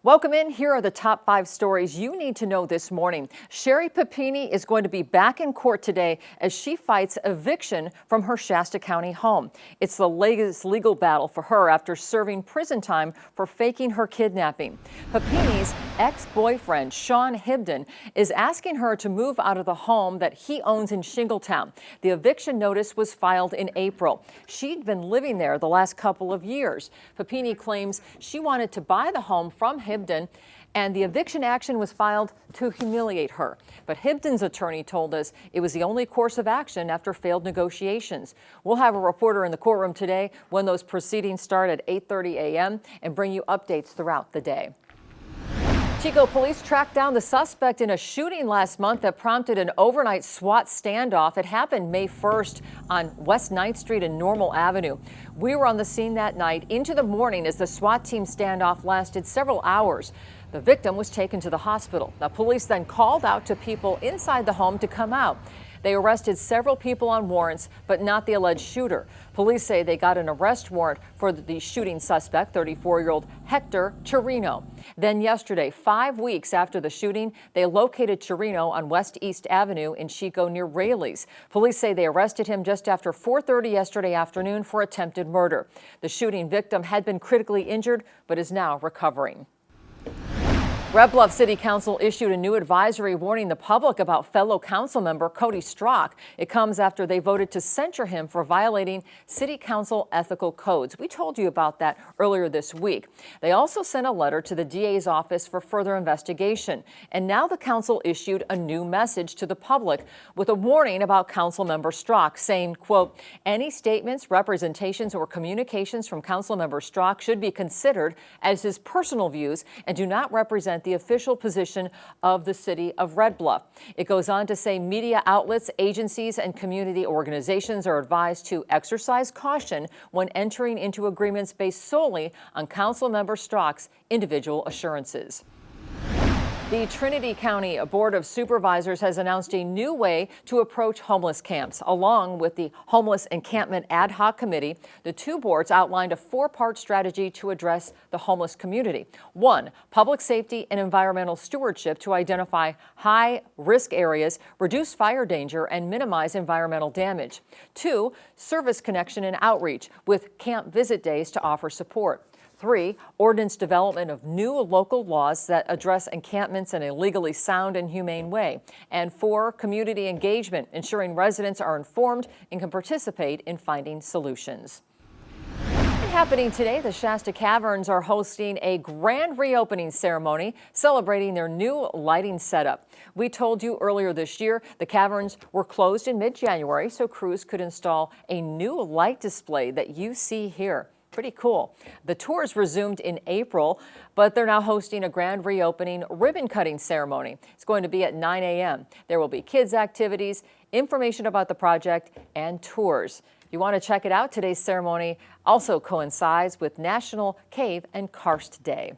Welcome in. Here are the top 5 stories you need to know this morning. Sherry Pipini is going to be back in court today as she fights eviction from her Shasta County home. It's the latest legal battle for her after serving prison time for faking her kidnapping. Pipini's ex-boyfriend, Sean Hibden, is asking her to move out of the home that he owns in Shingletown. The eviction notice was filed in April. She'd been living there the last couple of years. Pipini claims she wanted to buy the home from Hibden, and the eviction action was filed to humiliate her. But Hibden's attorney told us it was the only course of action after failed negotiations. We'll have a reporter in the courtroom today when those proceedings start at 8:30 a.m. and bring you updates throughout the day. Chico Police tracked down the suspect in a shooting last month that prompted an overnight SWAT standoff. It happened May 1st on West 9th Street and Normal Avenue. We were on the scene that night into the morning as the SWAT team standoff lasted several hours. The victim was taken to the hospital. The police then called out to people inside the home to come out. They arrested several people on warrants, but not the alleged shooter. Police say they got an arrest warrant for the shooting suspect, 34-year-old Hector Chirino. Then yesterday, 5 weeks after the shooting, they located Chirino on West East Avenue in Chico near Raley's. Police say they arrested him just after 4:30 yesterday afternoon for attempted murder. The shooting victim had been critically injured, but is now recovering. Red Bluff City Council issued a new advisory warning the public about fellow council member Cody Stro. It comes after they voted to censure him for violating city council ethical codes. We told you about that earlier this week. They also sent a letter to the DA's office for further investigation. And now the council issued a new message to the public with a warning about council member Stro, saying, quote, any statements, representations, or communications from council member Stro should be considered as his personal views and do not represent the official position of the city of Red Bluff. It goes on to say media outlets, agencies, and community organizations are advised to exercise caution when entering into agreements based solely on council member Stro's individual assurances. The Trinity County Board of Supervisors has announced a new way to approach homeless camps. Along with the Homeless Encampment Ad Hoc Committee, the two boards outlined a 4-part strategy to address the homeless community. 1, public safety and environmental stewardship to identify high-risk areas, reduce fire danger, and minimize environmental damage. 2, service connection and outreach with camp visit days to offer support. 3, ordinance development of new local laws that address encampments in a legally sound and humane way. And 4, community engagement, ensuring residents are informed and can participate in finding solutions. Happening today, the Shasta Caverns are hosting a grand reopening ceremony celebrating their new lighting setup. We told you earlier this year the caverns were closed in mid-January so crews could install a new light display that you see here. Pretty cool. The tours resumed in April, but they're now hosting a grand reopening ribbon cutting ceremony. It's going to be at 9 a.m. There will be kids' activities, information about the project, and tours. If you want to check it out, today's ceremony also coincides with National Cave and Karst Day.